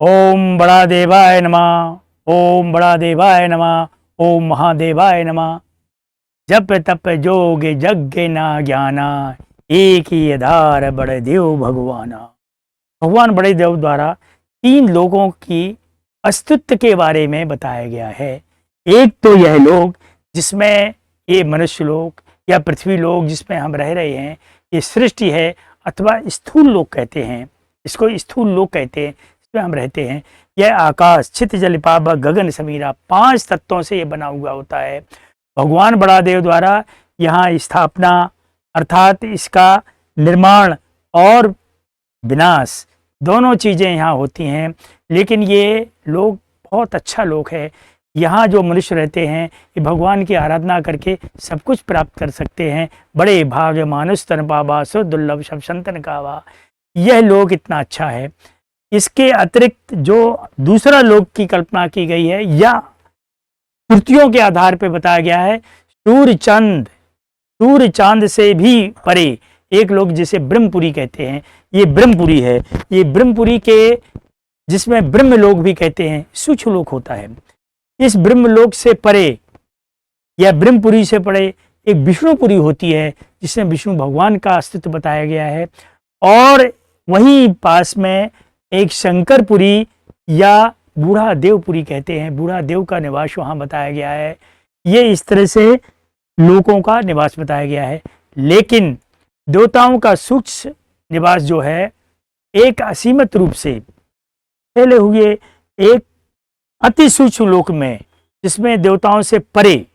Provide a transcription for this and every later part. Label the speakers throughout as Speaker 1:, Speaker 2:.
Speaker 1: ओम बड़ा देवाय नमः, ओम बड़ा देवाय नमः, ओम महादेवाय नमः। जप तप जोग यज्ञ ना ज्ञाना, एक ही आधार बड़े देव भगवाना। भगवान बड़े देव द्वारा 3 लोगों की अस्तित्व के बारे में बताया गया है। एक तो यह लोक जिसमें ये मनुष्य लोक या पृथ्वी लोक जिसमें हम रह रहे हैं, ये सृष्टि है अथवा स्थूल लोक कहते हैं, इसको स्थूल लोक कहते हैं, इसमें हम रहते हैं। यह आकाश छित जल पावक गगन समीरा 5 तत्वों से ये बना हुआ होता है। भगवान बड़ा देव द्वारा यहाँ स्थापना अर्थात इसका निर्माण और विनाश दोनों चीज़ें यहाँ होती हैं। लेकिन ये लोग बहुत अच्छा लोक है। यहाँ जो मनुष्य रहते हैं ये भगवान की आराधना करके सब कुछ प्राप्त कर सकते हैं। बड़े भाग्य मानुष तन पावा सो दुर्लभ सब संतन कावा। यह लोक इतना अच्छा है। इसके अतिरिक्त जो दूसरा लोक की कल्पना की गई है या श्रुतियों के आधार पर बताया गया है, सूर्य चांद से भी परे एक लोक जिसे ब्रह्मपुरी कहते हैं, ये ब्रह्मपुरी है। ये ब्रह्मपुरी के जिसमें ब्रह्म लोक भी कहते हैं, सूक्ष्म लोक होता है। इस ब्रह्मलोक से परे या ब्रह्मपुरी से परे एक विष्णुपुरी होती है जिसमें विष्णु भगवान का अस्तित्व बताया गया है। और वहीं पास में एक शंकरपुरी या बूढ़ा देवपुरी कहते हैं, बूढ़ा देव का निवास वहाँ बताया गया है। ये इस तरह से लोकों का निवास बताया गया है। लेकिन देवताओं का सूक्ष्म निवास जो है एक असीमित रूप से फैले हुए एक अति सूक्ष्म लोक में, जिसमें देवताओं से परे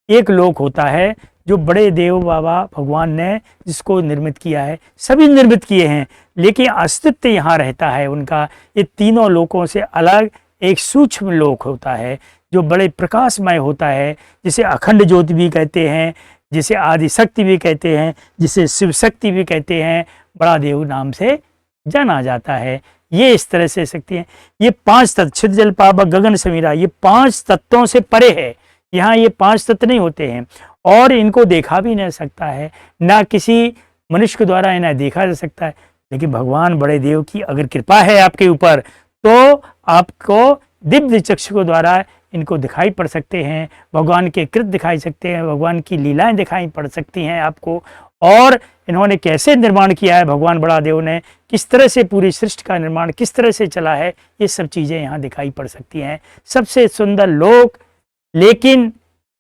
Speaker 1: एक लोक होता है जो बड़े देव बाबा भगवान ने जिसको निर्मित किया है। सभी निर्मित किए हैं लेकिन अस्तित्व यहाँ रहता है उनका। ये तीनों लोकों से अलग एक सूक्ष्म लोक होता है जो बड़े प्रकाशमय होता है, जिसे अखंड ज्योति भी कहते हैं, जिसे आदि शक्ति भी कहते हैं, जिसे शिव शक्ति भी कहते हैं, बड़ा देव नाम से जाना जाता है। ये इस तरह से शक्ति है। ये 5 तत्व छित जल पावक गगन समीरा, ये 5 तत्वों से परे है। यहाँ ये 5 तत्व नहीं होते हैं और इनको देखा भी नहीं सकता है, ना किसी मनुष्य के द्वारा इन्हें देखा जा सकता है। लेकिन भगवान बड़े देव की अगर कृपा है आपके ऊपर तो आपको दिव्य चक्षु के द्वारा इनको दिखाई पड़ सकते हैं, भगवान के कृत दिखाई सकते हैं, भगवान की लीलाएं दिखाई पड़ सकती हैं आपको। और इन्होंने कैसे निर्माण किया है, भगवान बड़ा देव ने किस तरह से पूरी सृष्टि का निर्माण किस तरह से चला है, ये सब चीज़ें यहाँ दिखाई पड़ सकती हैं। सबसे सुंदर लोक, लेकिन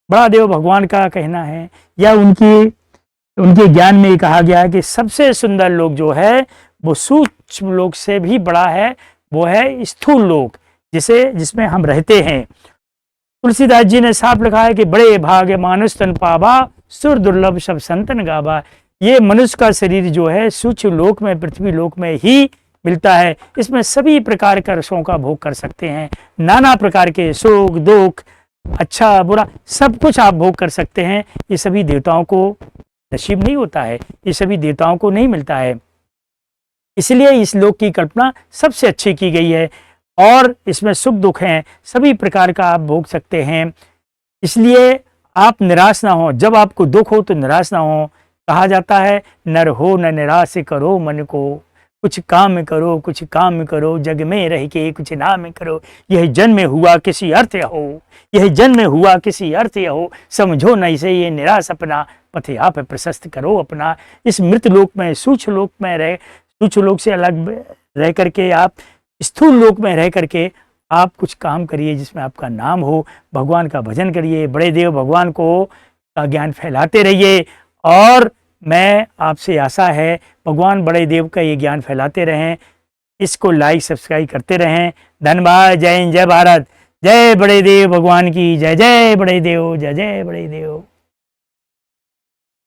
Speaker 1: बड़ा देव भगवान का कहना है या उनके ज्ञान में कहा गया है कि सबसे सुंदर लोक जो है वो सूक्ष्म लोक से भी बड़ा है, वो है स्थूल लोक जिसमें हम रहते हैं। तुलसीदास जी ने साफ लिखा है कि बड़े भाग्य मानुष तन पावा सुर दुर्लभ सब संतन गावा। ये मनुष्य का शरीर जो है सूक्ष्म लोक में पृथ्वी लोक में ही मिलता है। इसमें सभी प्रकार के रसों का भोग कर सकते हैं, नाना प्रकार के सुख दुख अच्छा बुरा सब कुछ आप भोग कर सकते हैं। ये सभी देवताओं को नसीब नहीं होता है, ये सभी देवताओं को नहीं मिलता है। इसलिए इस लोक की कल्पना सबसे अच्छी की गई है और इसमें सुख दुख हैं, सभी प्रकार का आप भोग सकते हैं। इसलिए आप निराश ना हो, जब आपको दुख हो तो निराश ना हो। कहा जाता है नर हो न निराश करो मन को, कुछ काम करो कुछ काम करो, जग में रह के कुछ नाम करो। यह जन्म हुआ किसी अर्थ हो, यह जन्म हुआ किसी अर्थ हो, समझो नहीं से ये निराश अपना, पथ आप प्रशस्त करो अपना। इस मृत लोक में सूक्ष्म लोक में रह, सूक्ष्म लोक से अलग रह करके आप स्थूल लोक में रह करके आप कुछ काम करिए जिसमें आपका नाम हो, भगवान का भजन करिए, बड़े देव भगवान को का ज्ञान फैलाते रहिए। और मैं आपसे आशा है भगवान बड़े देव का ये ज्ञान फैलाते रहें, इसको लाइक सब्सक्राइब करते रहें। धन्यवाद। जय हिंद, जय भारत, जय बड़े देव भगवान की जय, जय बड़े देव, जय जय बड़े देव।